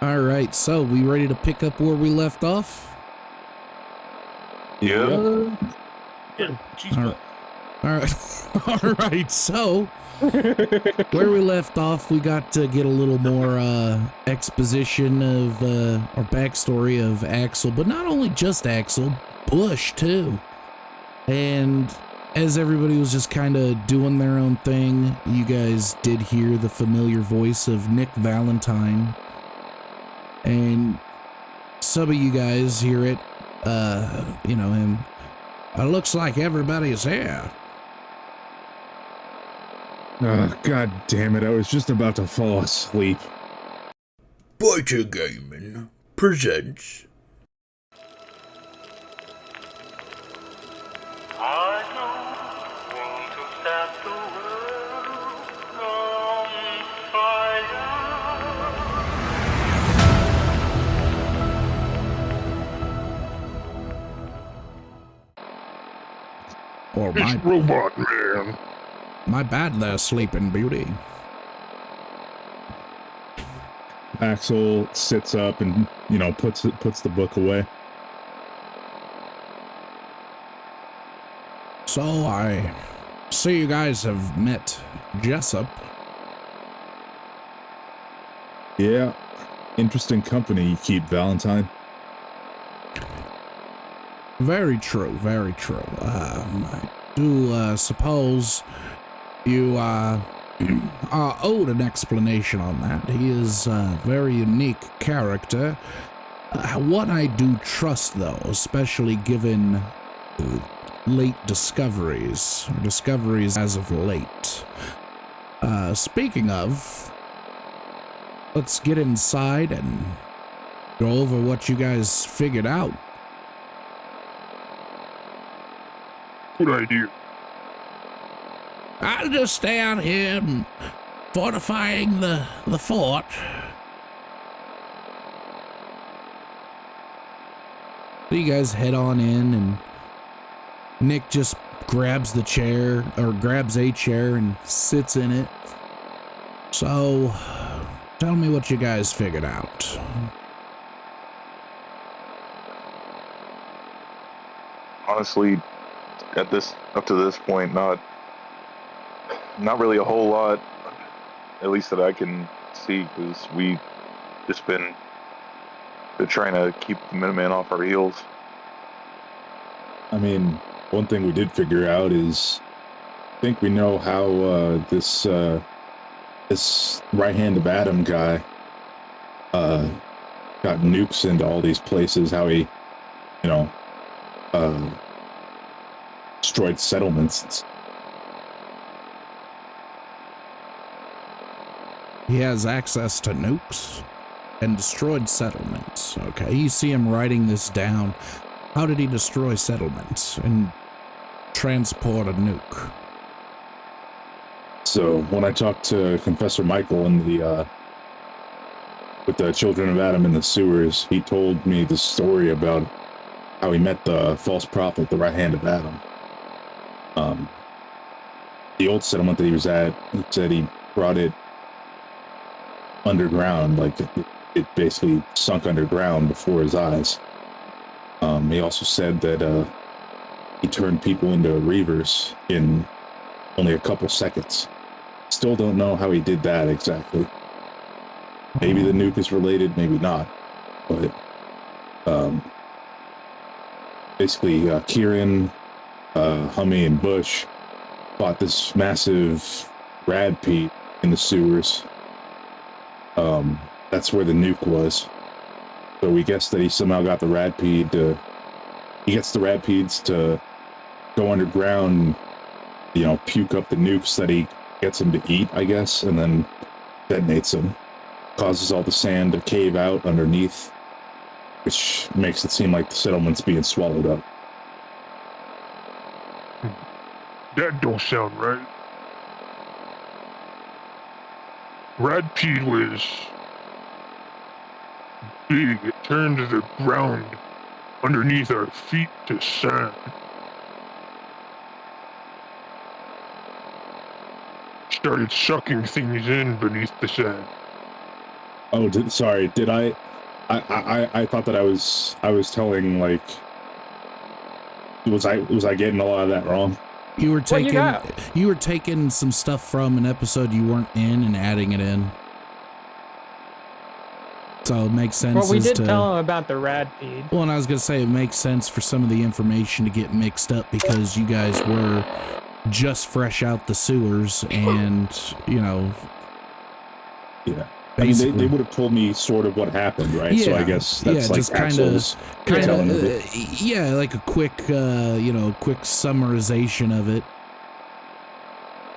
All right, so we ready to pick up where we left off? Yeah. All right. All right, so where we left off, we got to get a little more exposition of or backstory of Axel, but not only just Axel, Bush too. And as everybody was just kind of doing their own thing, you guys did hear the familiar voice of Nick Valentine. And some of you guys hear it, you know, him. It looks like everybody's here. God damn it, I was just about to fall asleep. B.A.T.R Gaming presents I don't want to set the world on fire. Or It's Robot Man. my bad there, Sleeping Beauty. Axel sits up and, puts the book away. So I see you guys have met Jessup. Yeah. Interesting company you keep, Valentine. Very true, very true. I do suppose you are owed an explanation on that. He is a very unique character. What I do trust, though, especially given late discoveries, or discoveries as of late. Speaking of, let's get inside and go over what you guys figured out. Good idea. I'll just stay out here and fortifying the fort. So you guys head on in, and Nick just grabs the chair, or grabs a chair and sits in it. So, tell me what you guys figured out. Honestly, up to this point, not really a whole lot, at least that I can see, because we just been trying to keep the Minutemen off our heels. I mean, one thing we did figure out is, I think we know how this right hand of Adam guy got nukes into all these places, how he, destroyed settlements. He has access to nukes and destroyed settlements. Okay, you see him writing this down. How did he destroy settlements and transport a nuke? So when I talked to Confessor Michael in with the children of Adam in the sewers, he told me the story about how he met the false prophet, the right hand of Adam. The old settlement that he was at, he said he brought it underground, like it basically sunk underground before his eyes. He also said that he turned people into reavers in only a couple seconds. Still don't know how he did that exactly. Maybe the nuke is related, maybe not. But basically, Kieran, Hummy, and Bush fought this massive radpede in the sewers. That's where the nuke was. So we guess that he somehow got the radpede to... He gets the radpedes to go underground, puke up the nukes that he gets them to eat, I guess, and then detonates them. Causes all the sand to cave out underneath, which makes it seem like the settlement's being swallowed up. That don't sound right. Radpede was big. It turned the ground underneath our feet to sand. Started sucking things in beneath the sand. Oh, sorry. Did I thought that I was telling, like, was I getting a lot of that wrong? You were What you taking got? you were taking some stuff from an episode you weren't in and adding it in. So it makes sense. Well, we did to, tell him about the radpede. Well, and I was gonna say it makes sense for some of the information to get mixed up because you guys were just fresh out the sewers, and you know. Yeah. I mean, they would have told me sort of what happened, right? Yeah, So I guess that's like just Axel's telling of it. Yeah, like a quick, quick summarization of it.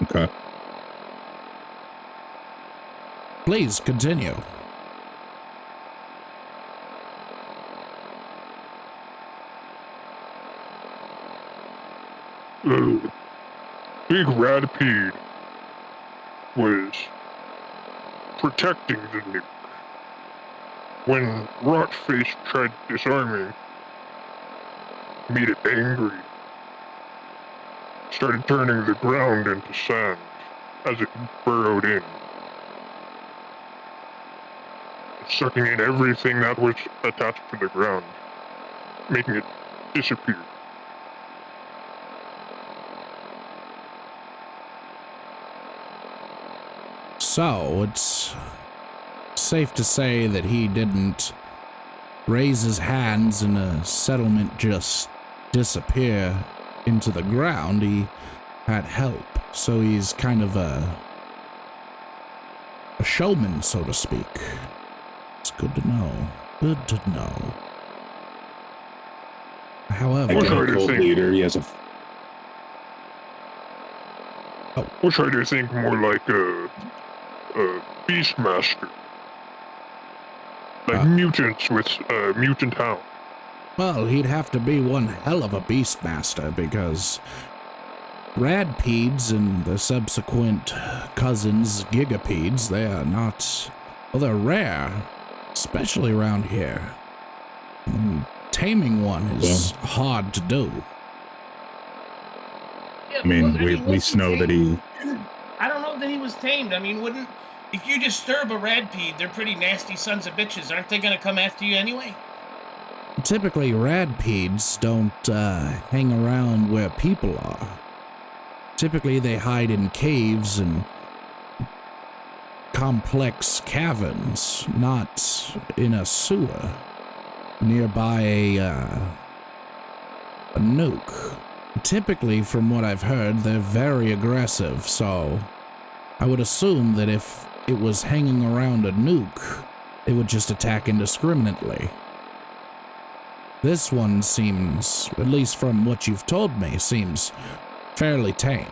Okay. Please continue. Big radpede was protecting the nuke. When Rotface tried disarming, made it angry. Started turning the ground into sand as it burrowed in. Sucking in everything that was attached to the ground, making it disappear. So, it's safe to say that he didn't raise his hands and a settlement just disappear into the ground. He had help. So he's kind of a showman, so to speak. It's good to know. Good to know. However, Like a cult leader, he has a... We'll try to think more like a Beastmaster. Like mutants with mutant hound. Well, he'd have to be one hell of a Beastmaster because Radpedes and the subsequent cousins, Gigapedes, they are not... Well, they're rare, especially around here. Taming one is hard to do. I mean, we at least know that he... I don't know that he was tamed. I mean, if you disturb a radpede, they're pretty nasty sons of bitches. Aren't they gonna come after you anyway? Typically, radpedes don't hang around where people are. Typically, they hide in caves and complex caverns, not in a sewer nearby a nuke. Typically, from what I've heard, they're very aggressive, so I would assume that if it was hanging around a nuke, it would just attack indiscriminately. This one seems, at least from what you've told me, seems fairly tamed.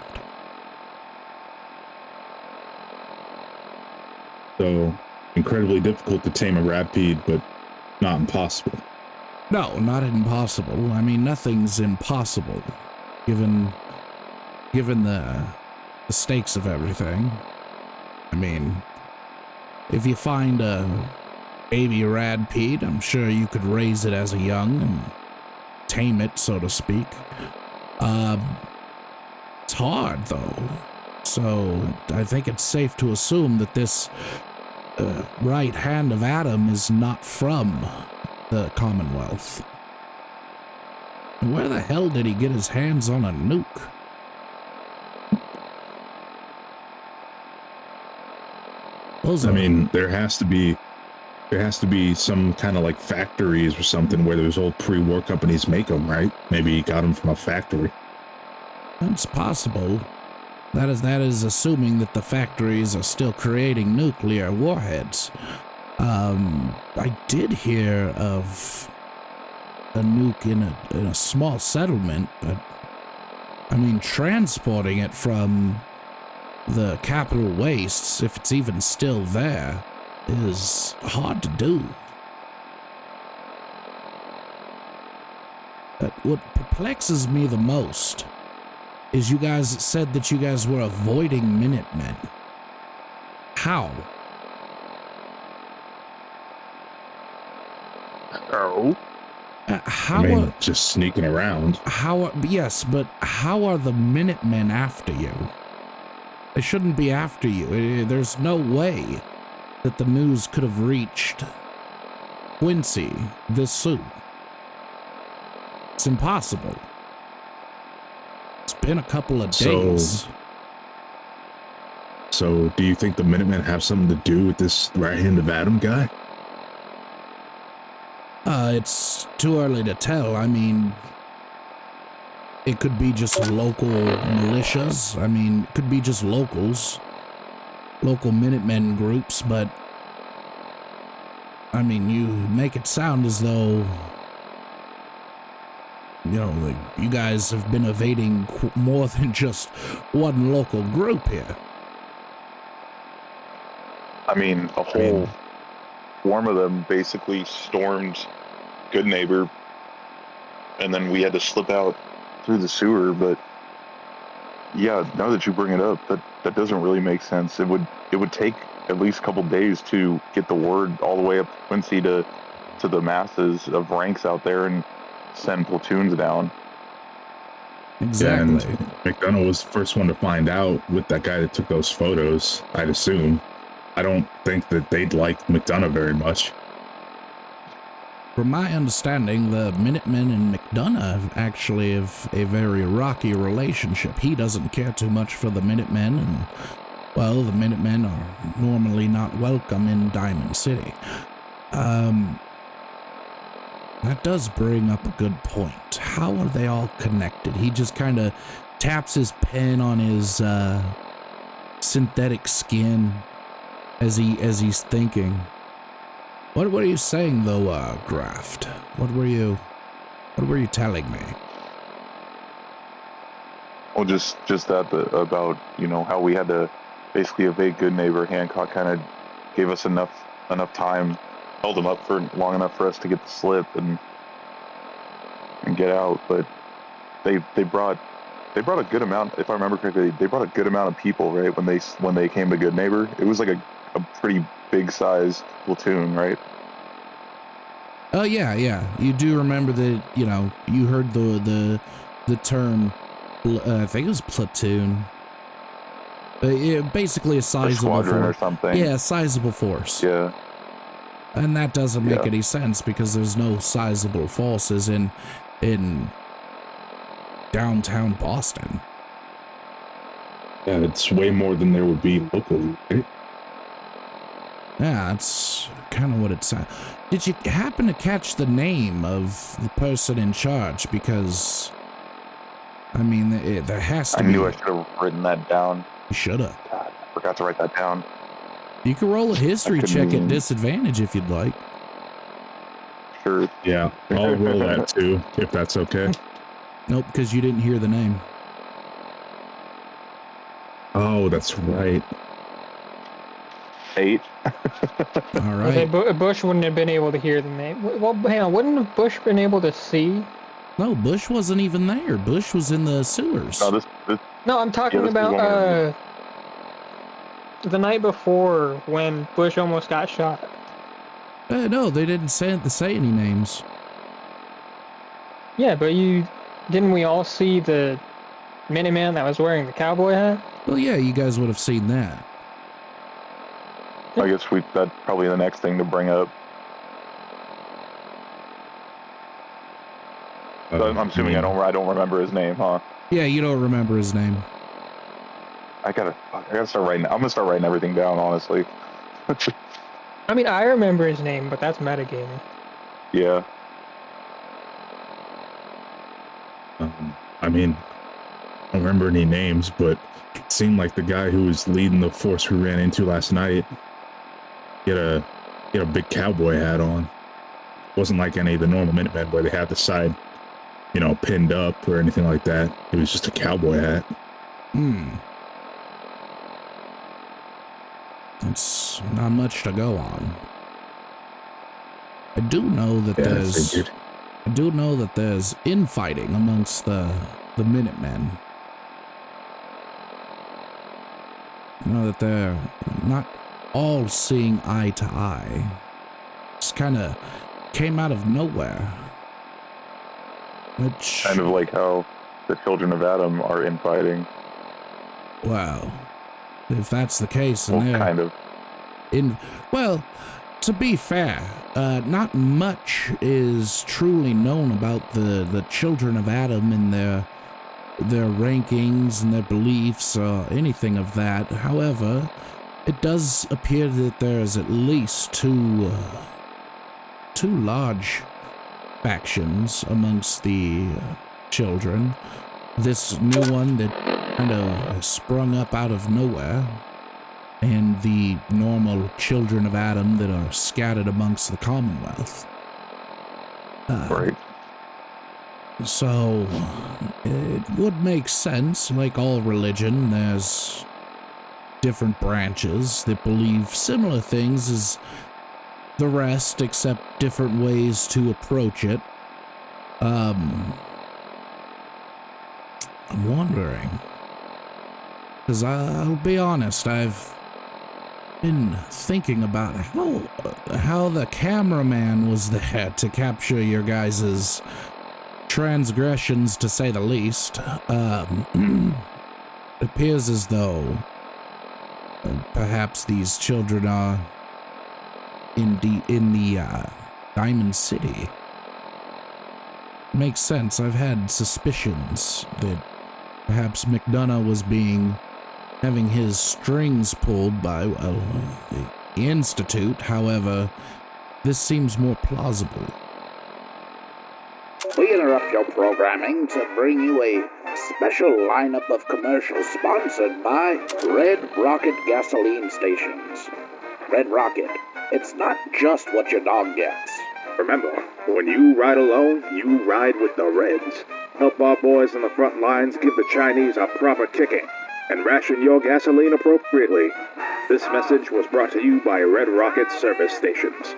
So, incredibly difficult to tame a radpede, but not impossible. No, not impossible. I mean, nothing's impossible, given the stakes of everything. I mean, if you find a baby radpede, I'm sure you could raise it as a young and tame it, so to speak. It's hard, though. So I think it's safe to assume that this right hand of Adam is not from the Commonwealth. Where the hell did he get his hands on a nuke? I mean, there has to be some kind of like factories or something where those old pre-war companies make them, right? Maybe he got them from a factory. It's possible. That is assuming that the factories are still creating nuclear warheads. I did hear of a nuke in a small settlement, but I mean, transporting it from the capital wastes, if it's even still there, is hard to do. But what perplexes me the most is you guys said that you guys were avoiding Minutemen. How? How? How I mean, are, just sneaking around. yes, but how are the Minutemen after you? They shouldn't be after you. There's no way. that the news could have reached Quincy this soon. It's impossible. It's been a couple of days. So do you think the Minutemen have something to do with this Right Hand of Adam guy? It's too early to tell. I mean, it could be just local militias. I mean, it could be just locals, local Minutemen groups, but I mean, you make it sound as though, you know, like you guys have been evading more than just one local group here. I mean, a whole swarm of them basically stormed Goodneighbor, and then we had to slip out through the sewer. But yeah, now that you bring it up, that doesn't really make sense. It would take at least a couple days to get the word all the way up to Quincy to the masses of ranks out there and send platoons down. Exactly. And McDonough was the first one to find out with that guy that took those photos, I'd assume. I don't think that they'd like McDonough very much. From my understanding, the Minutemen and McDonough actually have a very rocky relationship. He doesn't care too much for the Minutemen, and, well, the Minutemen are normally not welcome in Diamond City. That does bring up a good point. How are they all connected? He just kind of taps his pen on his synthetic skin as he's thinking. What are you saying though, Graft? What were you telling me? Well, just that about, you know, how we had to basically evade Goodneighbor. Hancock kind of gave us enough time, held them up for long enough for us to get the slip and get out. But they brought a good amount, if I remember correctly. They brought a good amount of people, right? When they came to Goodneighbor, it was like a pretty big sized platoon, right? Oh yeah. You do remember that, you know, you heard the term, I think it was platoon. Basically a sizable squadron force. or something. Yeah, a sizable force. Yeah. And that doesn't make any sense because there's no sizable forces in downtown Boston. Yeah, it's way more than there would be locally, right? Yeah, that's kind of what it sounds. Did you happen to catch the name of the person in charge? Because, I mean, there has to be. I knew I should have written that down. You should have. God, I forgot to write that down. You can roll a history check at disadvantage if you'd like. Sure. Yeah, I'll roll that too, if that's okay. Nope, because you didn't hear the name. Oh, that's right. 8. All right. Bush wouldn't have been able to hear the name. Well, hang on, wouldn't have Bush been able to see? No, Bush wasn't even there. Bush was in the sewers. No, No, I'm talking about the night before when Bush almost got shot. No, they didn't say any names. Yeah, but didn't we all see the Minuteman that was wearing the cowboy hat? Well, yeah, you guys would have seen that. I guess that's probably the next thing to bring up. I'm assuming I don't remember his name, huh? Yeah, you don't remember his name. I gotta start writing. I'm gonna start writing everything down, honestly. I mean, I remember his name, but that's metagaming. Yeah. I mean, I don't remember any names, but it seemed like the guy who was leading the force we ran into last night, he had a big cowboy hat on. It wasn't like any of the normal Minutemen where they had the side, you know, pinned up or anything like that. It was just a cowboy hat. It's not much to go on. I do know that there's infighting amongst the Minutemen. You know that they're not all seeing eye to eye. Just kind of came out of nowhere. Which, kind of like how the children of Adam are infighting. Well, if that's the case, then kind of. Well, to be fair, not much is truly known about the children of Adam and their rankings and their beliefs or anything of that. However, it does appear that there's at least two large factions amongst the children. This new one that kind of sprung up out of nowhere, and the normal children of Adam that are scattered amongst the Commonwealth. Right. So, it would make sense. Like all religion, there's different branches that believe similar things as the rest, except different ways to approach it. I'm wondering, because I'll be honest, I've been thinking about how the cameraman was there to capture your guys' transgressions, to say the least. It appears as though perhaps these children are in the Diamond City. Makes sense. I've had suspicions that perhaps McDonough was having his strings pulled by, well, the Institute. However, this seems more plausible. We interrupt your programming to bring you a special lineup of commercials sponsored by Red Rocket Gasoline Stations. Red Rocket, it's not just what your dog gets. Remember, when you ride alone, you ride with the Reds. Help our boys on the front lines give the Chinese a proper kicking, and ration your gasoline appropriately. This message was brought to you by Red Rocket Service Stations.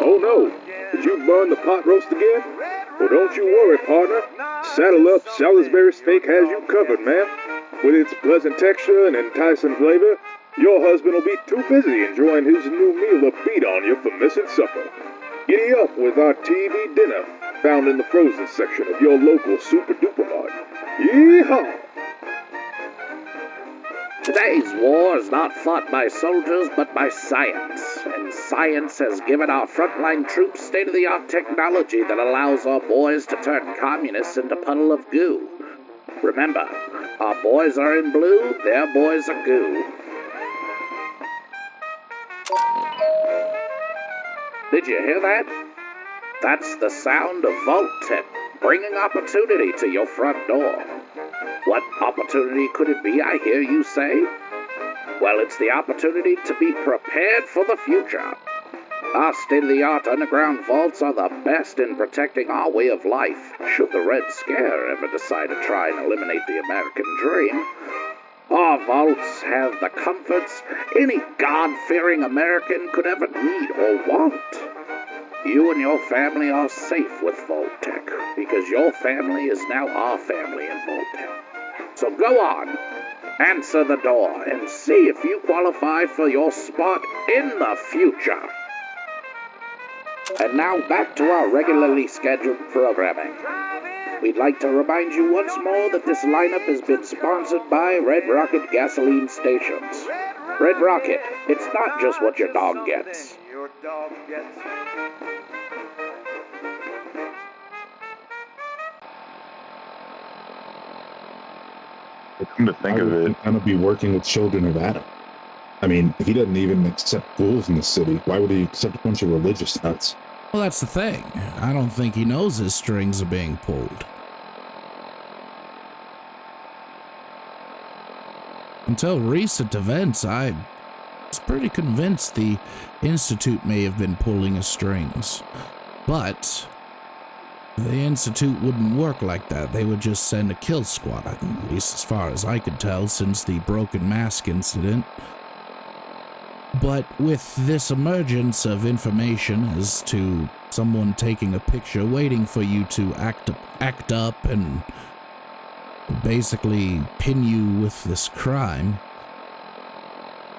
Oh no, did you burn the pot roast again? Well, don't you worry, partner. Saddle up, Salisbury Steak has you covered, man. With its pleasant texture and enticing flavor, your husband will be too busy enjoying his new meal to beat on you for missing supper. Giddy up with our TV dinner, found in the frozen section of your local Super Duper Mart. Yeehaw! Today's war is not fought by soldiers, but by science. And science has given our frontline troops state-of-the-art technology that allows our boys to turn communists into puddle of goo. Remember, our boys are in blue, their boys are goo. Did you hear that? That's the sound of Vault-Tec, bringing opportunity to your front door. What opportunity could it be, I hear you say? Well, it's the opportunity to be prepared for the future. Our state-of-the-art underground vaults are the best in protecting our way of life, should the Red Scare ever decide to try and eliminate the American dream. Our vaults have the comforts any God-fearing American could ever need or want. You and your family are safe with Vault-Tec, because your family is now our family in Vault-Tec. So go on, answer the door, and see if you qualify for your spot in the future. And now back to our regularly scheduled programming. We'd like to remind you once more that this lineup has been sponsored by Red Rocket Gasoline Stations. Red Rocket, it's not just what your dog gets. Come to think of it, I'm gonna be working with children of Adam. I mean, he doesn't even accept ghouls in the city. Why would he accept a bunch of religious nuts? Well, that's the thing. I don't think he knows his strings are being pulled. Until recent events, I was pretty convinced the Institute may have been pulling his strings. But the Institute wouldn't work like that. They would just send a kill squad, at least as far as I could tell since the Broken Mask incident. But with this emergence of information as to someone taking a picture waiting for you to act up and basically pin you with this crime,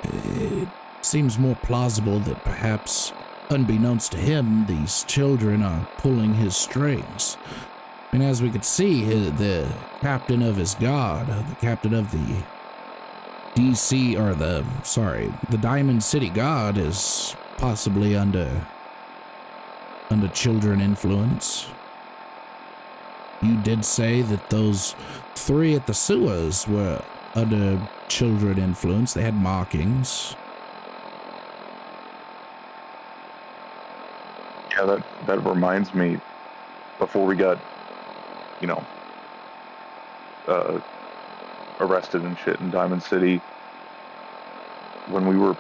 it seems more plausible that perhaps, unbeknownst to him, these children are pulling his strings. And as we could see, the captain of his guard, the captain of the DC, or the Diamond City Guard is possibly under children influence. You did say that those 3 at the sewers were under children influence. They had markings. Yeah, that reminds me, before we got, arrested and shit in Diamond City, when we were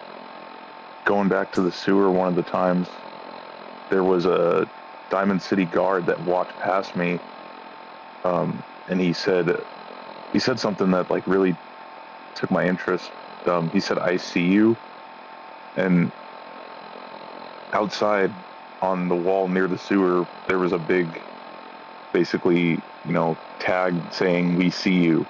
going back to the sewer one of the times, there was a Diamond City guard that walked past me, and he said something that like really took my interest. He said, "I see you," and outside on the wall near the sewer, there was a big, basically, tag saying, "We see you."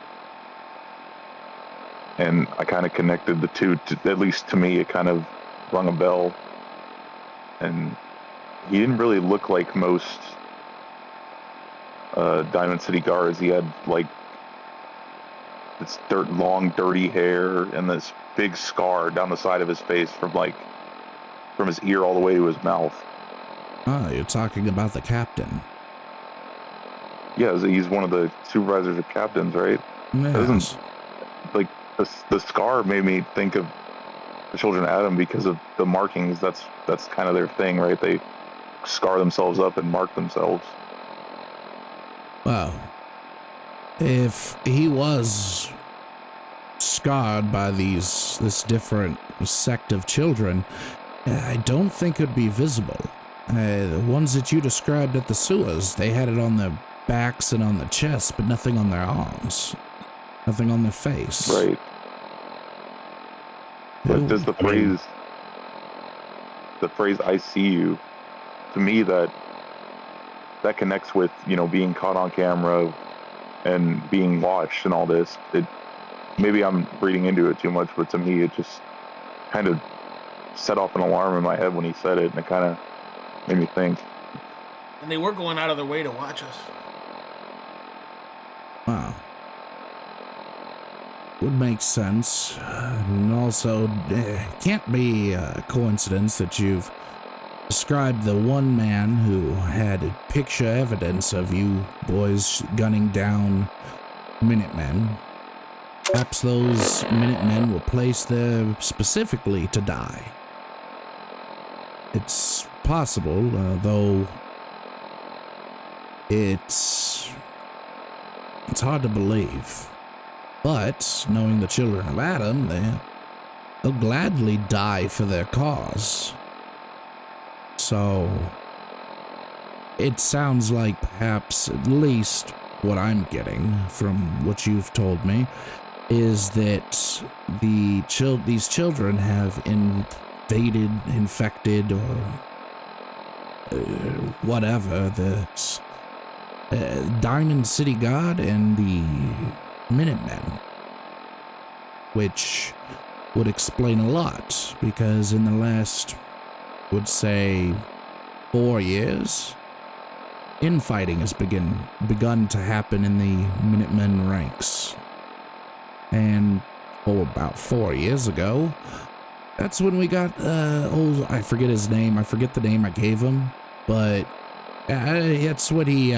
And I kind of connected the two, at least to me, it kind of rung a bell. And he didn't really look like most Diamond City guards. He had like this long, dirty hair and this big scar down the side of his face from his ear all the way to his mouth. Oh, you're talking about the captain. Yeah, he's one of the supervisors or captains, right? Yes. Doesn't, like, the scar made me think of the Children of Adam because of the markings. That's kind of their thing, right? They scar themselves up and mark themselves. Well, if he was scarred by this different sect of children, I don't think it'd be visible. The ones that you described at the sewers, they had it on their backs and on the chest, but nothing on their arms, nothing on their face. Right. But does the phrase "I see you," to me, that connects with, being caught on camera and being watched and all this. Maybe I'm reading into it too much, but to me, it just kind of set off an alarm in my head when he said it, and it kind of made me think. And they were going out of their way to watch us. Wow. Would make sense. And also, it can't be a coincidence that you've described the one man who had picture evidence of you boys gunning down Minutemen. Perhaps those Minutemen were placed there specifically to die. It's possible, though it's hard to believe. But, knowing the Children of Adam, they'll gladly die for their cause. So, it sounds like perhaps, at least what I'm getting from what you've told me, is that these children have invaded, infected, or whatever, the Diamond City Guard and the Minutemen, which would explain a lot, because in the last, would say, 4 years, infighting has begun to happen in the Minutemen ranks. And about 4 years ago, that's when we got I forget his name, I forget the name I gave him, but it's when he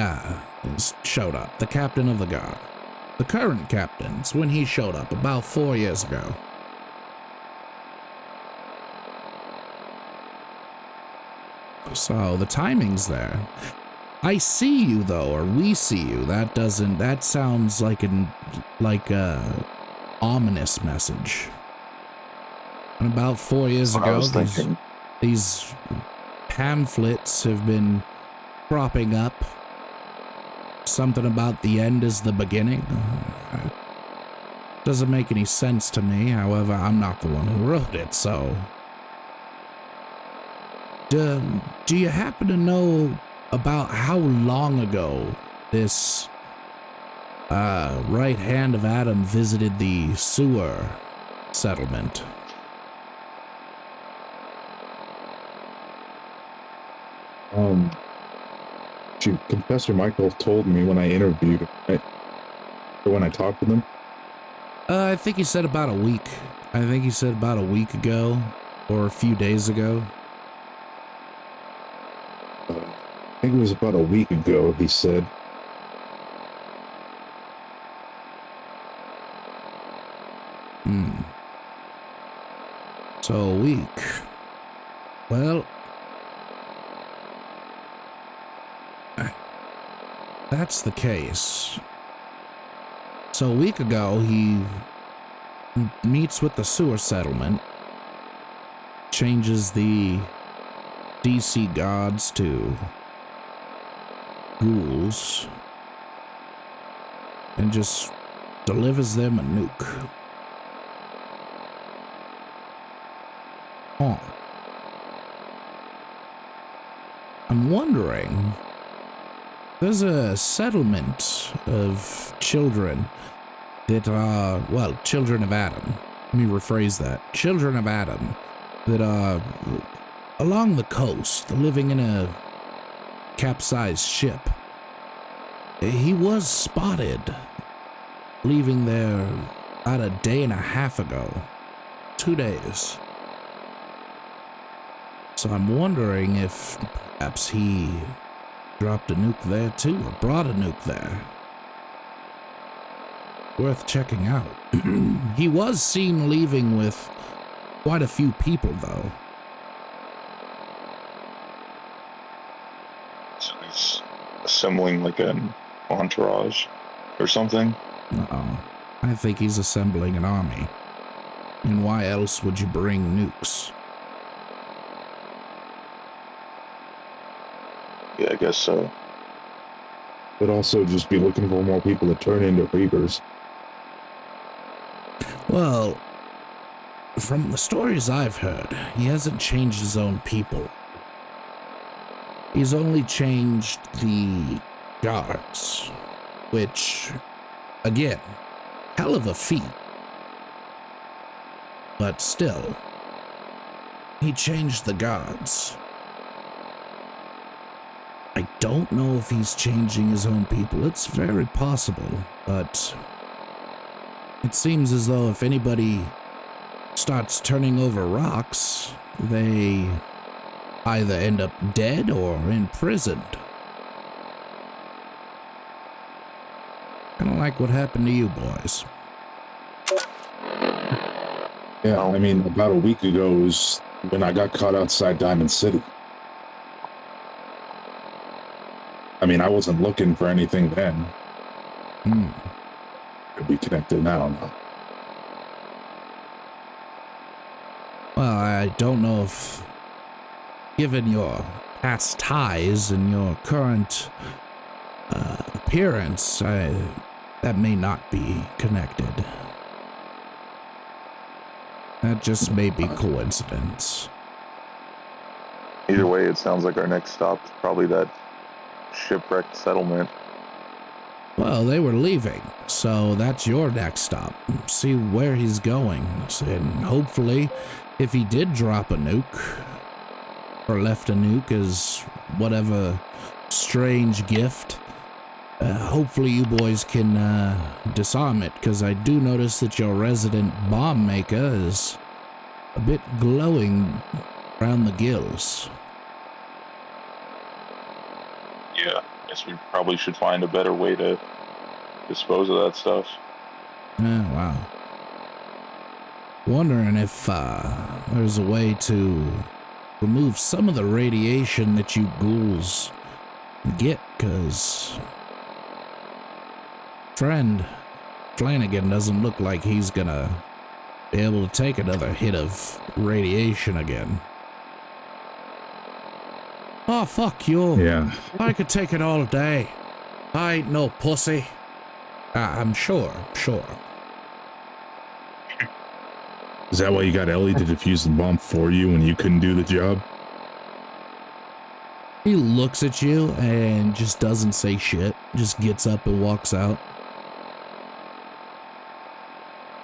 showed up, the captain of the guard. The current captain, it's when he showed up about 4 years ago. So the timing's there. I see you though, or we see you. That sounds like a ominous message. And about 4 years ago, these pamphlets have been cropping up. Something about the end is the beginning. Doesn't make any sense to me. However, I'm not the one who wrote it, so. Do you happen to know about how long ago this right hand of Adam visited the sewer settlement? Confessor Michael told me when I interviewed him, when I talked with him, I think he said about a week. I think he said about a week ago or a few days ago. I think it was about a week ago, he said. So a week. Well, that's the case. So a week ago, he meets with the sewer settlement, changes the DC gods to ghouls, and just delivers them a nuke. Oh. I'm wondering, there's a settlement of children that are, well, children of Adam. Let me rephrase that. Children of Adam that are along the coast, living in a capsized ship. He was spotted leaving there about a day and a half ago. 2 days. So I'm wondering if perhaps he dropped a nuke there too, or brought a nuke there. Worth checking out. He was seen leaving with quite a few people, though. So he's assembling like an entourage or something? No, I think he's assembling an army. And why else would you bring nukes? Yeah, I guess so. But also just be looking for more people to turn into Reapers. Well, from the stories I've heard, he hasn't changed his own people. He's only changed the guards, which, again, hell of a feat. But still, he changed the guards. I don't know if he's changing his own people. It's very possible, but it seems as though if anybody starts turning over rocks, they either end up dead or imprisoned. Kind of like what happened to you boys. Yeah, I mean, about a week ago was when I got caught outside Diamond City. I mean, I wasn't looking for anything then. Could be connected, I don't know. Well, I don't know if, given your past ties and your current appearance, that may not be connected. That just may be coincidence. Either way, it sounds like our next stop is probably that shipwrecked settlement. Well, they were leaving, so that's your next stop. See where he's going, and hopefully, if he did drop a nuke, or left a nuke as whatever strange gift, hopefully you boys can disarm it, because I do notice that your resident bomb maker is a bit glowing around the gills. Yeah, I guess we probably should find a better way to dispose of that stuff. Yeah, wow. Wondering if there's a way to remove some of the radiation that you ghouls get, because friend Flanagan doesn't look like he's gonna be able to take another hit of radiation again. Oh, fuck you. Yeah. I could take it all day. I ain't no pussy. I'm sure. Is that why you got Ellie to defuse the bomb for you when you couldn't do the job? He looks at you and just doesn't say shit. Just gets up and walks out.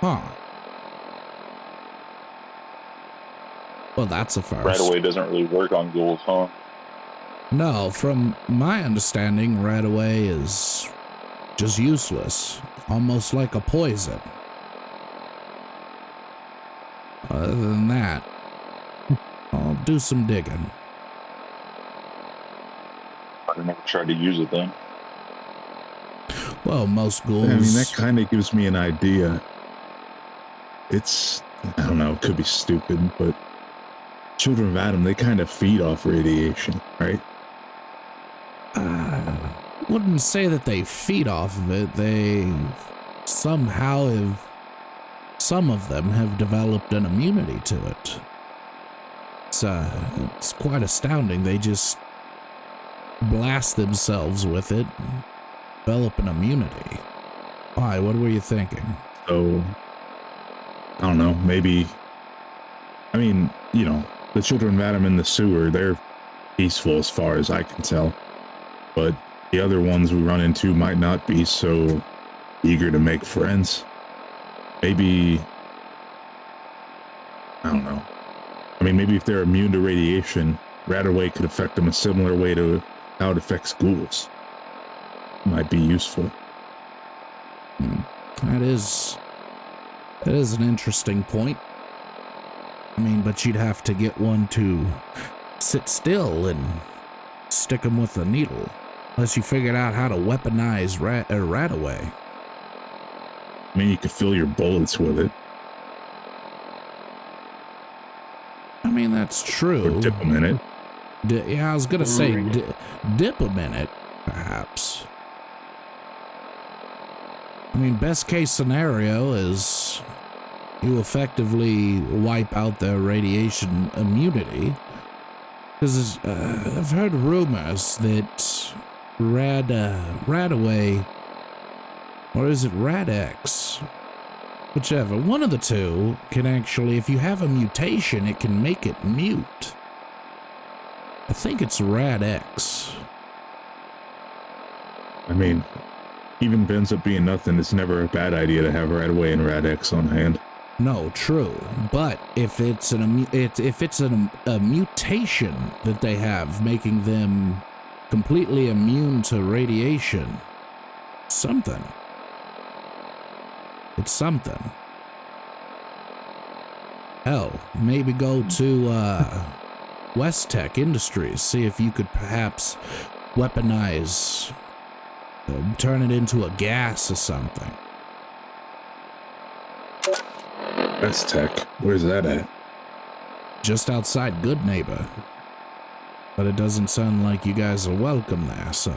Huh. Well, that's a first. Right away doesn't really work on ghouls, huh? No, from my understanding, right away is just useless. Almost like a poison. Other than that, I'll do some digging. I never tried to use it then. Well, most ghouls... I mean, that kind of gives me an idea. It's, I don't know, it could be stupid, but children of Adam, they kind of feed off radiation, right? Wouldn't say that they feed off of it. They somehow have... Some of them have developed an immunity to it. It's quite astounding. They just blast themselves with it and develop an immunity. Why? What were you thinking? So, I don't know, maybe, I mean, you know, the children of Adam in the sewer, they're peaceful as far as I can tell. But the other ones we run into might not be so eager to make friends. Maybe, I don't know. I mean, maybe if they're immune to radiation, Radaway could affect them a similar way to how it affects ghouls. Might be useful. That is an interesting point. I mean, but you'd have to get one to sit still and stick them with a needle, unless you figured out how to weaponize Radaway. I mean, you could fill your bullets with it. I mean, that's true. Or dip them in it. Yeah, I was gonna say dip them in it, perhaps. I mean, best case scenario is you effectively wipe out their radiation immunity. Because I've heard rumors that Radaway, or is it Rad-X? Whichever, one of the two can actually, if you have a mutation, it can make it mute. I think it's Rad-X. I mean, even if it ends up being nothing, it's never a bad idea to have Radaway and Rad-X on hand. No, true. But if it's a mutation that they have, making them completely immune to radiation, something. It's something. Hell, maybe go to West Tech Industries, see if you could perhaps weaponize, turn it into a gas or something. West Tech, where's that at? Just outside Good Neighbor. But it doesn't sound like you guys are welcome there, so...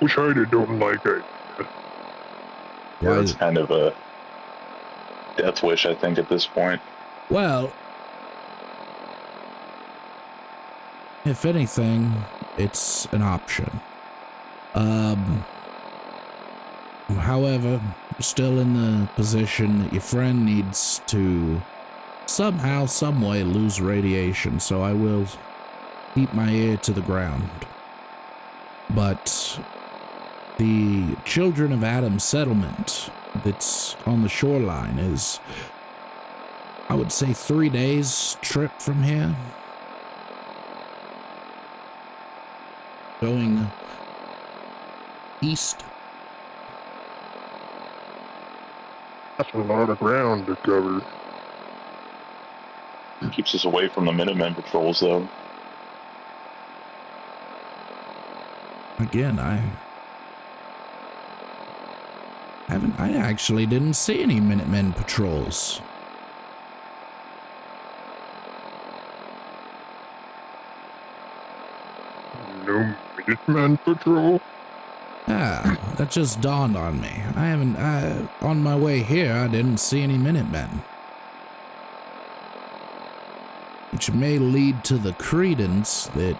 Which I don't like it. Yeah, it's kind of a death wish, I think, at this point. Well, if anything, it's an option. However, you're still in the position that your friend needs to somehow, someway lose radiation, so I will keep my ear to the ground. But the Children of Adam settlement that's on the shoreline is, I would say, 3 days trip from here. Going east. That's a lot of ground to cover. It keeps us away from the Minutemen patrols, though. Again, I actually didn't see any Minutemen patrols. No Minutemen patrol? Ah, that just dawned on me. On my way here, I didn't see any Minutemen. Which may lead to the credence that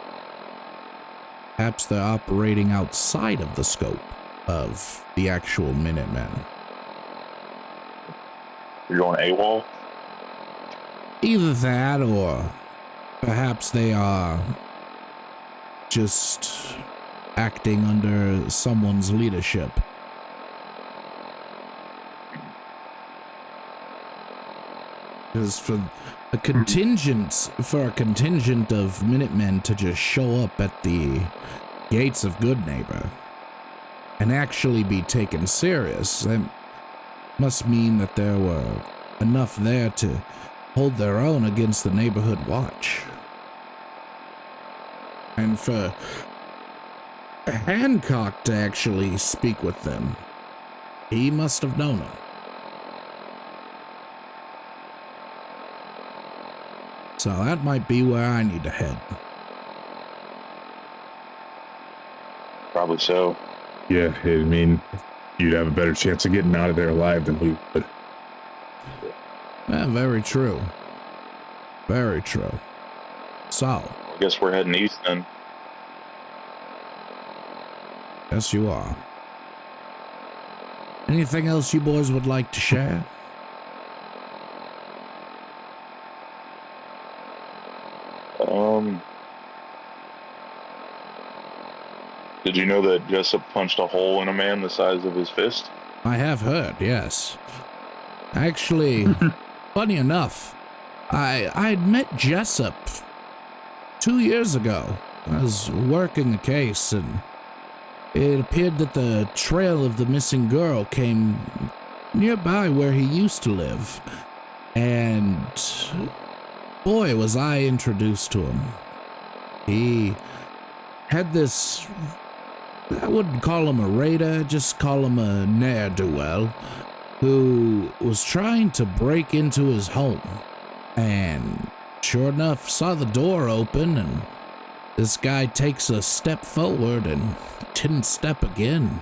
perhaps they're operating outside of the scope of the actual Minutemen. You're going AWOL? Either that, or perhaps they are just acting under someone's leadership. Because for a contingent of Minutemen to just show up at the gates of Good Neighbor and actually be taken serious, Must mean that there were enough there to hold their own against the neighborhood watch. And for Hancock to actually speak with them, he must have known them. So that might be where I need to head. Probably so. Yeah, I mean, you'd have a better chance of getting out of there alive than we would. Yeah, very true. Very true. So, I guess we're heading east then. yes, you are. Anything else you boys would like to share? Did you know that Jessup punched a hole in a man the size of his fist? I have heard, yes. Actually, funny enough, I'd met Jessup 2 years ago. I was working a case, and it appeared that the trail of the missing girl came nearby where he used to live. And boy, was I introduced to him. He had this, I wouldn't call him a raider, just call him a ne'er-do-well, who was trying to break into his home. And sure enough, saw the door open, and this guy takes a step forward and didn't step again.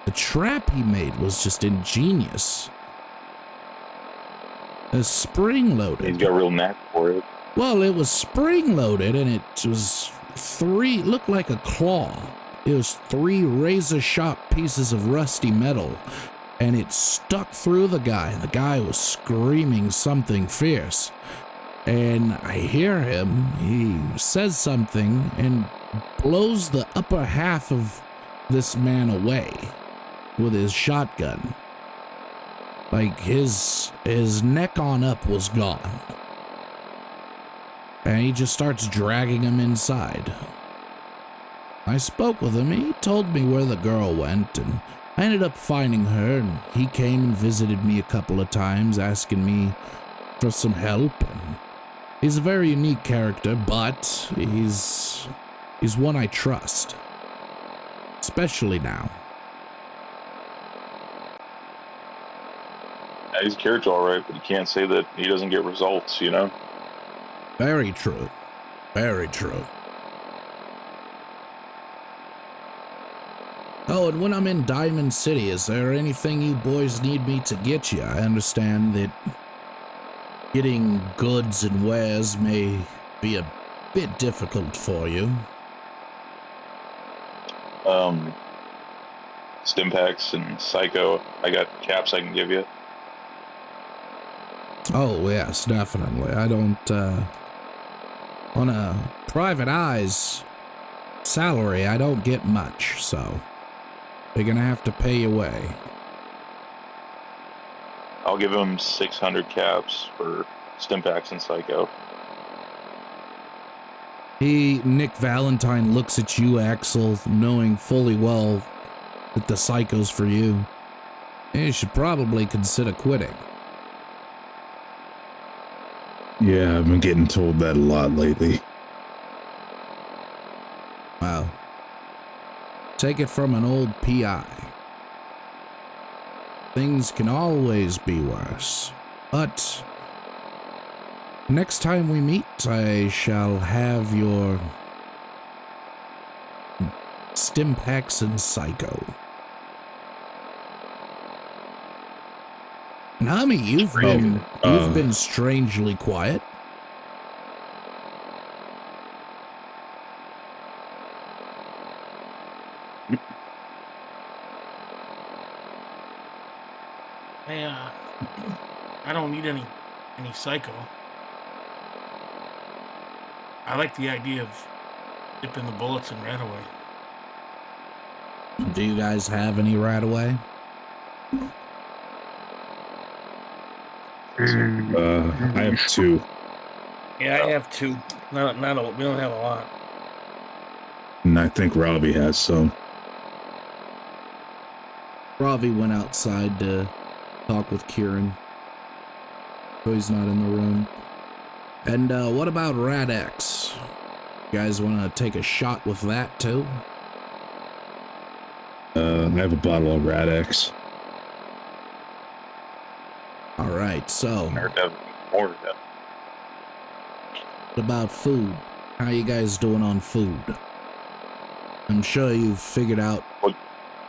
The trap he made was just ingenious. It's spring-loaded. He's got a real knack for it. Well, it was spring-loaded, and it was looked like a claw. It was 3 razor-sharp pieces of rusty metal, and it stuck through the guy. The guy was screaming something fierce. And I hear him, he says something and blows the upper half of this man away with his shotgun. Like his neck on up was gone. And he just starts dragging him inside. I spoke with him, he told me where the girl went, and I ended up finding her, and he came and visited me a couple of times, asking me for some help. And he's a very unique character, but he's one I trust. Especially now. Yeah, he's a character all right, but you can't say that he doesn't get results, you know? Very true. Very true. Oh, and when I'm in Diamond City, is there anything you boys need me to get you? I understand that getting goods and wares may be a bit difficult for you. Stimpaks and Psycho. I got caps I can give you. Oh, yes, definitely. I don't, on a private eye's salary, I don't get much, so they're gonna have to pay away. I'll give him 600 caps for Stimpaks and Psycho. Nick Valentine looks at you, Axel, knowing fully well that the Psycho's for you. You should probably consider quitting. Yeah, I've been getting told that a lot lately. Well, take it from an old PI. Things can always be worse, but next time we meet, I shall have your Stimpaks and Psycho. Nami, you've been strangely quiet. I don't need any Psycho. I like the idea of dipping the bullets in Radaway. Do you guys have any right away? I have 2. Yeah, I have 2. We don't have a lot. And I think Robbie has some. Ravi went outside to talk with Kieran. So he's not in the room. And what about Rad-X? You guys want to take a shot with that too? I have a bottle of Rad-X. All right, so More what about food? How you guys doing on food? I'm sure you've figured out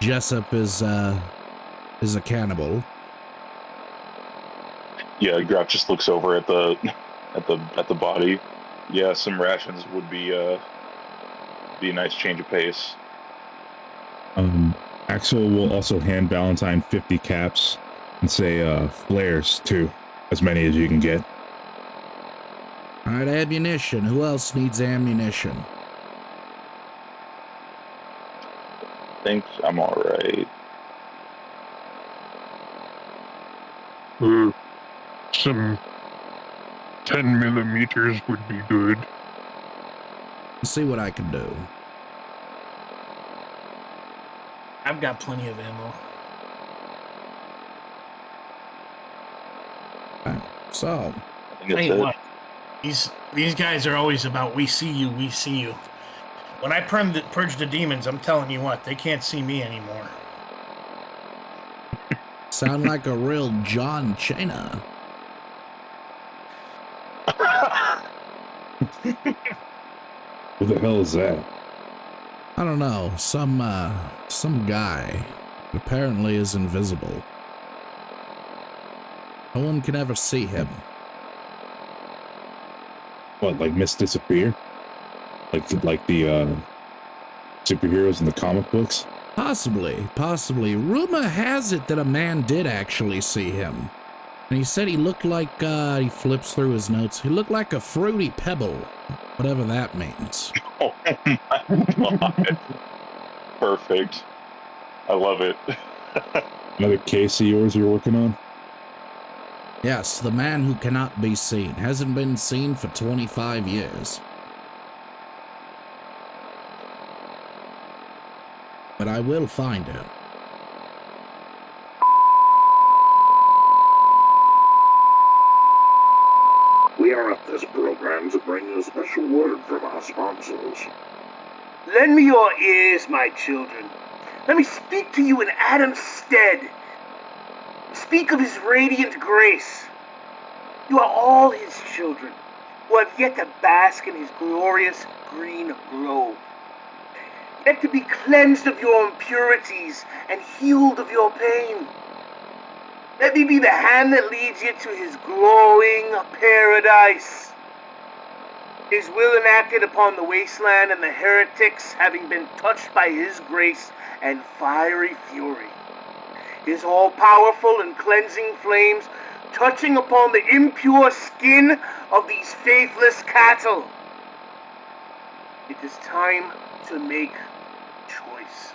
Jessup is a cannibal. Yeah, Graf just looks over at the body. Yeah, some rations would be a nice change of pace. Axel will also hand Valentine 50 caps and say flares too, as many as you can get. All right, ammunition. Who else needs ammunition? I think I'm all right. Some 10 millimeters would be good. Let's see what I can do. I've got plenty of ammo. Okay, so Tell you what, these guys are always about we see you, we see you. When I purge the demons, I'm telling you what, they can't see me anymore. sound like a real John Cena. Who the hell is that? I don't know. Some guy apparently is invisible. No one can ever see him. What, like Miss Disappear? Like the superheroes in the comic books? Possibly. Rumor has it that a man did actually see him. And he said he looked like, he flips through his notes, he looked like a fruity pebble, whatever that means. Oh my god. Perfect. I love it. Another case of yours you're working on? Yes, the man who cannot be seen. Hasn't been seen for 25 years. But I will find him. We interrupt this program to bring you a special word from our sponsors. Lend me your ears, my children. Let me speak to you in Adam's stead. Speak of his radiant grace. You are all his children, who have yet to bask in his glorious green robe. Yet to be cleansed of your impurities and healed of your pain. Let me be the hand that leads you to his glowing paradise. His will enacted upon the wasteland and the heretics having been touched by his grace and fiery fury. His all-powerful and cleansing flames touching upon the impure skin of these faithless cattle. It is time to make choice.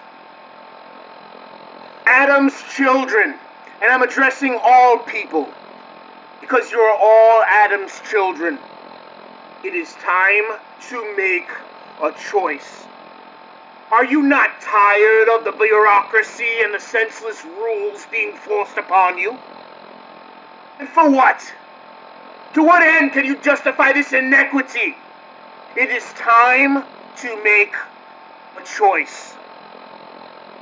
Adam's children, and I'm addressing all people, because you are all Adam's children. It is time to make a choice. Are you not tired of the bureaucracy and the senseless rules being forced upon you? And for what? To what end can you justify this inequity? It is time to make a choice.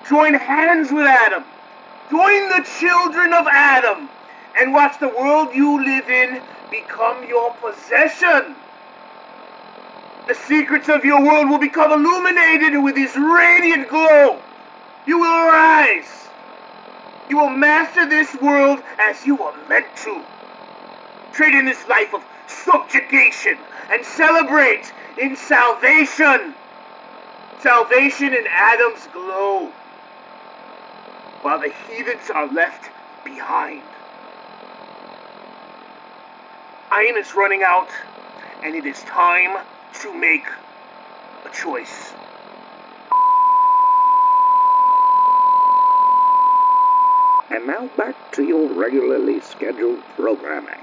Join hands with Adam. Join the children of Adam and watch the world you live in become your possession. The secrets of your world will become illuminated with his radiant glow. You will rise. You will master this world as you were meant to. Trade in this life of subjugation and celebrate in salvation. Salvation in Adam's glow, while the heathens are left behind. Time is running out, and it is time to make a choice. And now back to your regularly scheduled programming.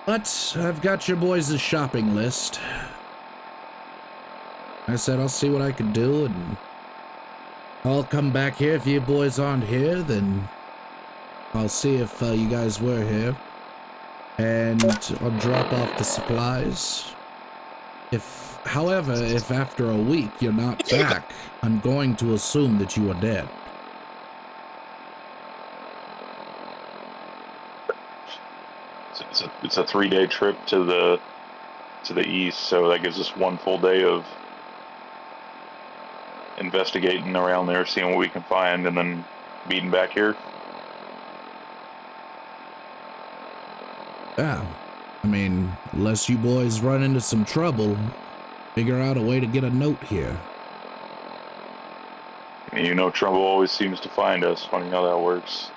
But I've got your boys' shopping list. I said I'll see what I can do, and I'll come back here. If you boys aren't here, then I'll see if you guys were here. And I'll drop off the supplies. However, if after a week you're not back, I'm going to assume that you are dead. It's a 3-day trip to the east, so that gives us 1 full day of investigating around there, seeing what we can find, and then meeting back here. Yeah, I mean, unless you boys run into some trouble, figure out a way to get a note here. You know, trouble always seems to find us. Funny how that works.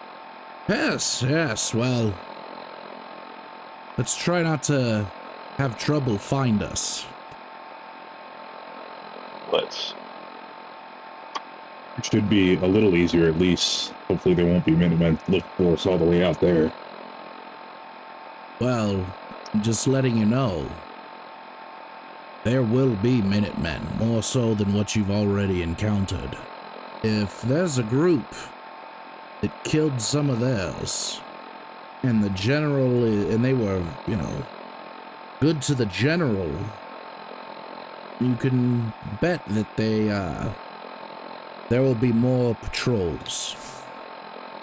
Yes, well, let's try not to have trouble find us. Let's. It should be a little easier at least. Hopefully there won't be Minutemen looking for us all the way out there. Well, just letting you know, there will be Minutemen, more so than what you've already encountered. If there's a group that killed some of theirs, and the general, and they were, you know, good to the general, you can bet that there will be more patrols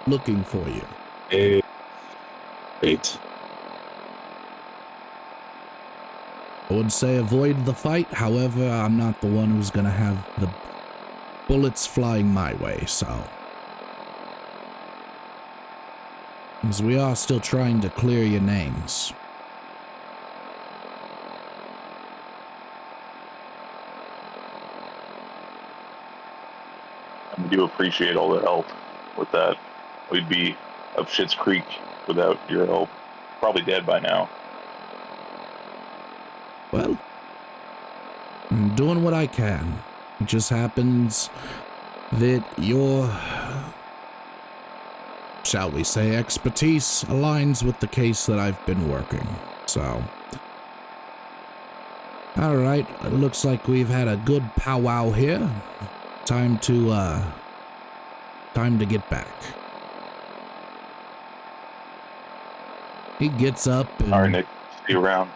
looking for you. Wait. I would say avoid the fight, however, I'm not the one who's gonna have the bullets flying my way, so. As we are still trying to clear your names. I do appreciate all the help with that. We'd be up Schitt's Creek without your help. Probably dead by now. Well, I'm doing what I can. It just happens that your, shall we say, expertise aligns with the case that I've been working, so. Alright, it looks like we've had a good powwow here. Time to get back. He gets up and... Alright, Nick. See you around.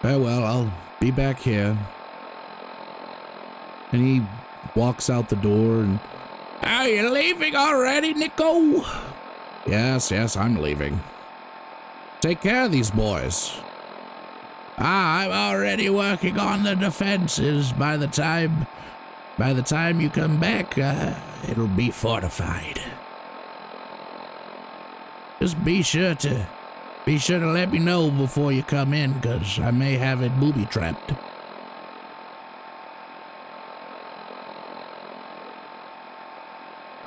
Very well, I'll be back here. And he walks out the door and... Are you leaving already, Nico? Yes, I'm leaving. Take care of these boys. I'm already working on the defenses. By the time you come back, it'll be fortified. Just be sure to let me know before you come in, because I may have it booby-trapped.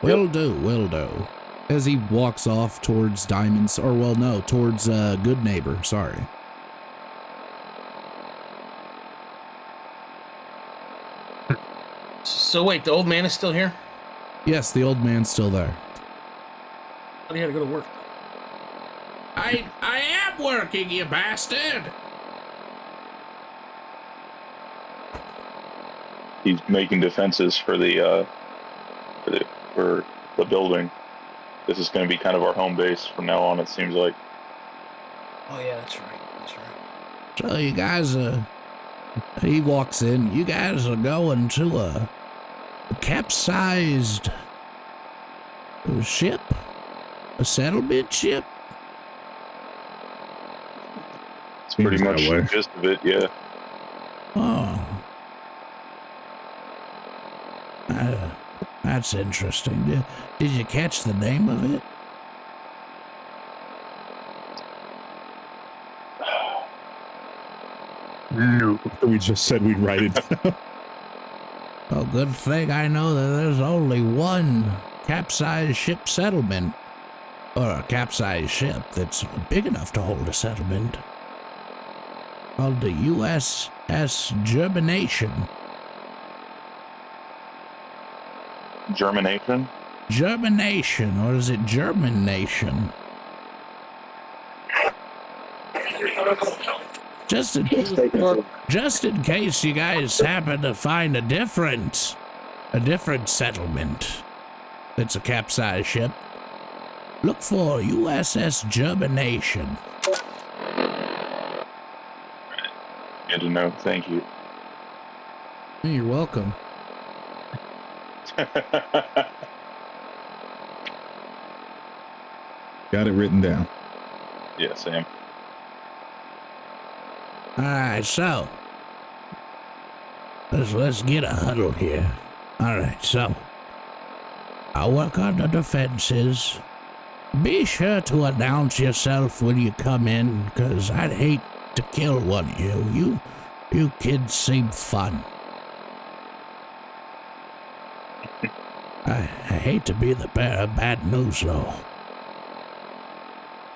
Will do. As he walks off towards Diamonds, or well, no, towards Good Neighbor, sorry. So wait, the old man is still here? Yes, the old man's still there. But he had to go to work. I am working, you bastard! He's making defenses for the building. This is going to be kind of our home base from now on, it seems like. Oh yeah, that's right. So you guys he walks in, you guys are going to a capsized ship? A settlement ship? It's pretty much the gist of it, yeah. Oh. That's interesting. Did you catch the name of it? No. We just said we'd write it down. Well, good thing I know that there's only one capsized ship settlement. Or a capsized ship that's big enough to hold a settlement. Called the USS Germination. Germination? Germination, or is it Germination? Just in case you guys happen to find a different settlement. It's a capsized ship. Look for USS Germination. Good to know. Thank you. You're welcome. Got it written down. Yeah, Sam. All right, so let's get a huddle here. All right, so I'll work on the defenses. Be sure to announce yourself when you come in, because I'd hate to kill one of you. You kids seem fun. I hate to be the bearer of bad news, though.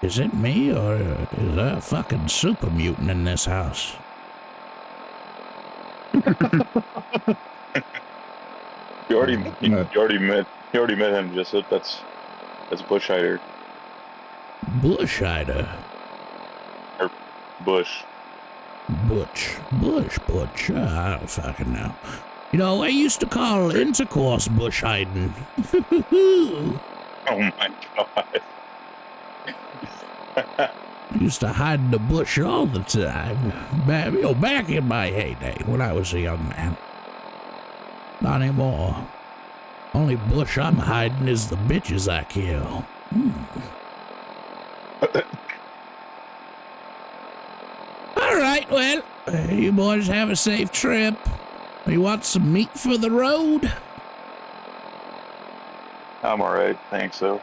Is it me, or is there a fucking super mutant in this house? You already met him, Jessup. That's Bushhider. Bushhider? Or Bush. Butch. I don't fucking know. You know, I used to call intercourse bush hiding. Oh my god. I used to hide in the bush all the time. Back in my heyday when I was a young man. Not anymore. Only bush I'm hiding is the bitches I kill. All right, well, you boys have a safe trip. You want some meat for the road? I'm alright, thanks so.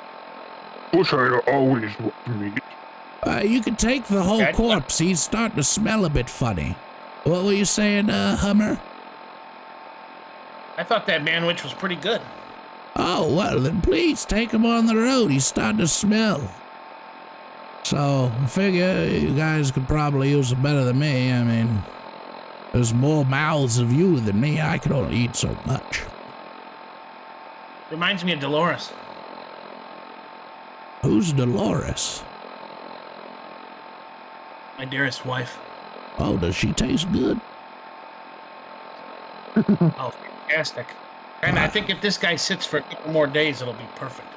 Bushhider always wants meat. You could take the whole corpse. He's starting to smell a bit funny. What were you saying, Hummer? I thought that manwich was pretty good. Oh, well, then please take him on the road. He's starting to smell. So, I figure you guys could probably use it better than me. I mean, there's more mouths of you than me. I could only eat so much. Reminds me of Dolores. Who's Dolores? My dearest wife. Oh, does she taste good? Oh, fantastic. And I think if this guy sits for a couple more days, it'll be perfect.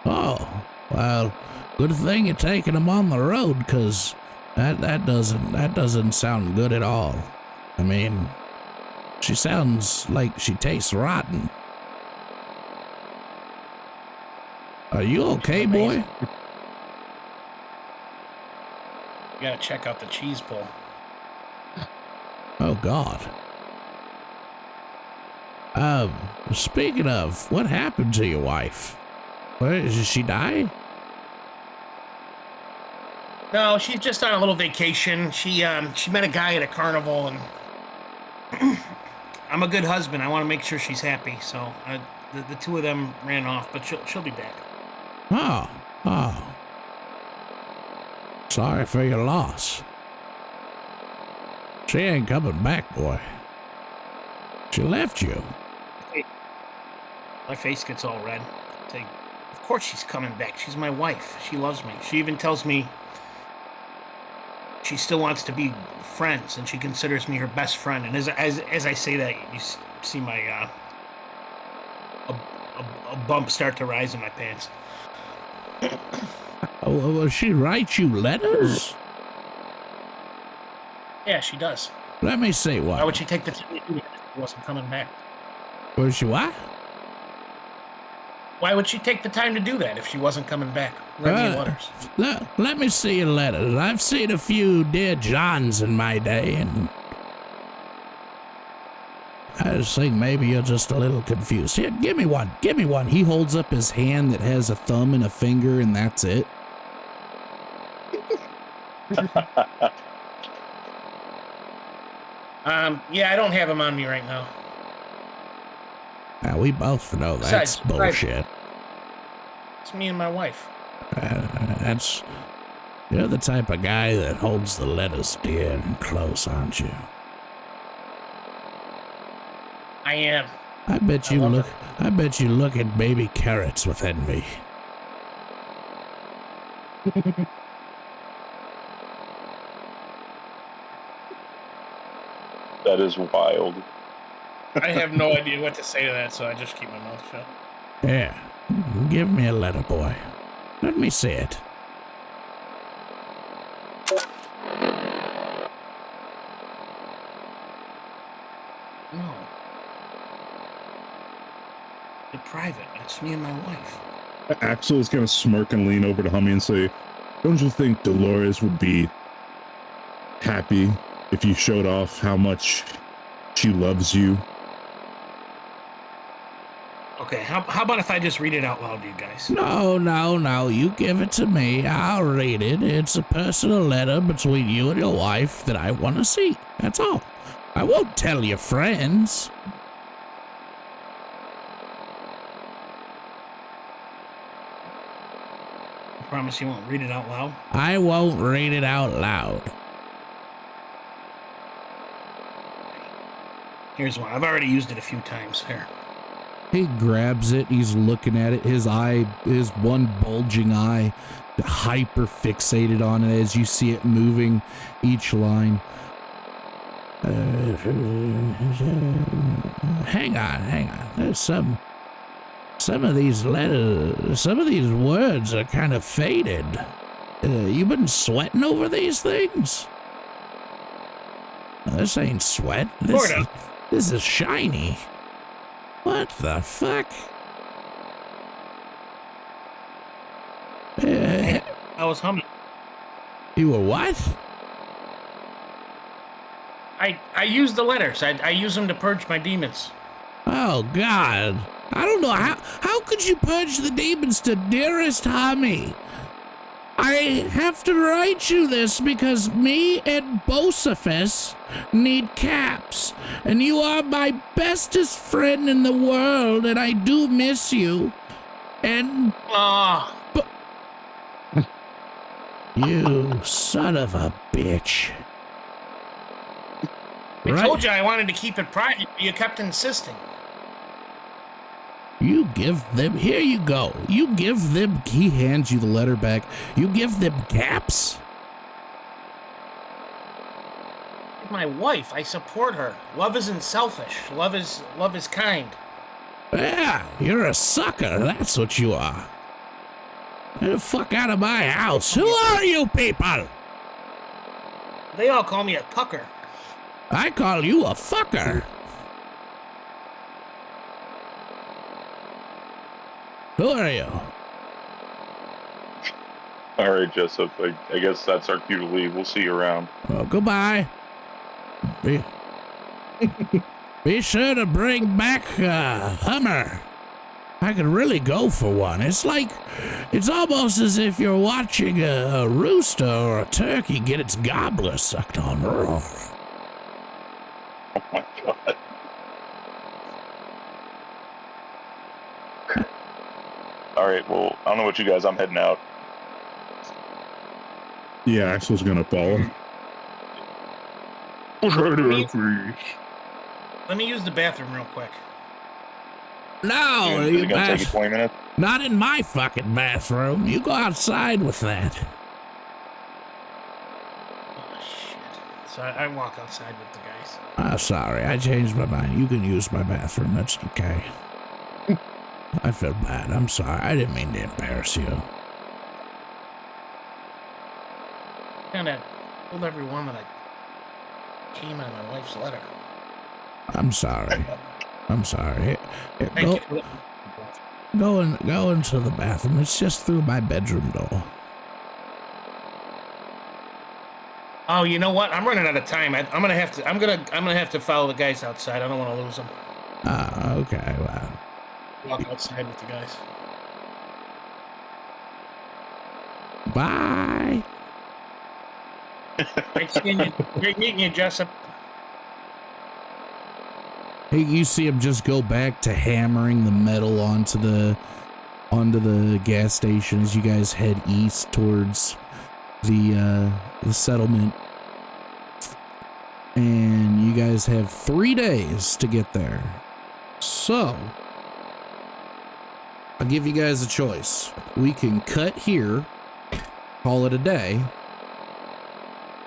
Oh, well, good thing you're taking him on the road, because that doesn't sound good at all. I mean, she sounds like she tastes rotten. Are you okay, boy? You gotta check out the cheese pull. Oh, God. Speaking of, what happened to your wife? Did she die? No, she's just on a little vacation. She met a guy at a carnival, and I'm a good husband. I want to make sure she's happy. So the two of them ran off, but she'll be back. Oh. Sorry for your loss. She ain't coming back, boy. She left you. My face gets all red. Say, of course she's coming back. She's my wife. She loves me. She even tells me she still wants to be friends, and she considers me her best friend. And as I say that, you see my a bump start to rise in my pants. Will she write you letters? Yeah, she does. Let me see what. Why would she take the time to do that if she wasn't coming back? Was she what? Why would she take the time to do that if she wasn't coming back? Write me letters. Let me see your letters. I've seen a few Dear Johns in my day, and I just think maybe you're just a little confused. Here, give me one. Give me one. He holds up his hand that has a thumb and a finger, and that's it. Yeah, I don't have them on me right now. Now, we both know that's bullshit. It's me and my wife. You're the type of guy that holds the letters dear and close, aren't you? I am. I bet you look at baby carrots with envy. That is wild. I have no idea what to say to that, so I just keep my mouth shut. Yeah, give me a letter, boy. Let me see it. No. They're private. That's me and my wife. Axel is going to smirk and lean over to Hummy and say, don't you think Dolores would be happy if you showed off how much she loves you? Okay, how about if I just read it out loud to you guys? No. You give it to me. I'll read it. It's a personal letter between you and your wife that I want to see. That's all. I won't tell your friends. I promise you won't read it out loud? I won't read it out loud. Here's one. I've already used it a few times. Here. He grabs it. He's looking at it. His one bulging eye, hyper fixated on it as you see it moving each line. Hang on. There's some of these letters, some of these words are kind of faded. You been sweating over these things? No, this ain't sweat. This is shiny. What the fuck? I was humming. You were what? I used the letters. I use them to purge my demons. Oh, God. I don't know. How could you purge the demons to dearest Hami? I have to write you this because me and Bocephus need caps, and you are my bestest friend in the world, and I do miss you. And you son of a bitch. I told you I wanted to keep it private, but you kept insisting. You give them, here you go. You give them, he hands you the letter back. You give them caps? My wife, I support her. Love isn't selfish. Love is kind. Yeah, you're a sucker. That's what you are. Get the fuck out of my house. Who are you people? They all call me a pucker. I call you a fucker. Who are you? All right, Jessup. I guess that's our cue to leave. We'll see you around. Well, goodbye. Be sure to bring back a Hummer. I could really go for one. It's almost as if you're watching a rooster or a turkey get its gobbler sucked on. Oh my God. All right, well, I don't know what you guys, I'm heading out. Yeah, Axel's gonna follow. Let me use the bathroom real quick. No, Is it gonna take you 20 minutes? Not in my fucking bathroom. You go outside with that. Oh, shit. So I walk outside with the guys. Sorry, I changed my mind. You can use my bathroom. That's okay. I feel bad. I'm sorry. I didn't mean to embarrass you. And I told everyone that I came on my wife's letter. I'm sorry. I'm sorry. Thank you. Go into the bathroom. It's just through my bedroom door. Oh, you know what? I'm running out of time. I'm gonna have to follow the guys outside. I don't want to lose them. Okay. Well. Walk outside with the guys. Bye. Great meeting you, Jessup. Hey, you see him just go back to hammering the metal onto the gas station as you guys head east towards the settlement. And you guys have 3 days to get there. So, I'll give you guys a choice. We can cut here, call it a day,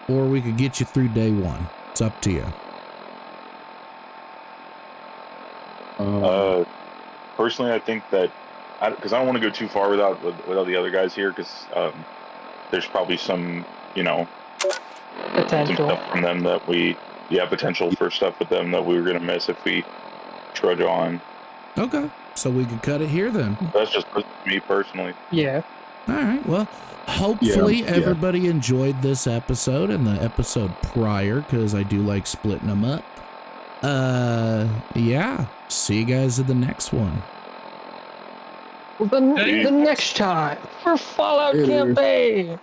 or we could get you through day one. It's up to you. Personally, I think that because I don't want to go too far without the other guys here, because there's probably some, some Potential. stuff from them that potential for stuff with them that we were gonna miss if we trudge on. Okay, so we could cut it here then. That's just me personally. Yeah. All right, well, hopefully everybody enjoyed this episode and the episode prior, because I do like splitting them up. Yeah, see you guys at the next one. The next time for Fallout campaign.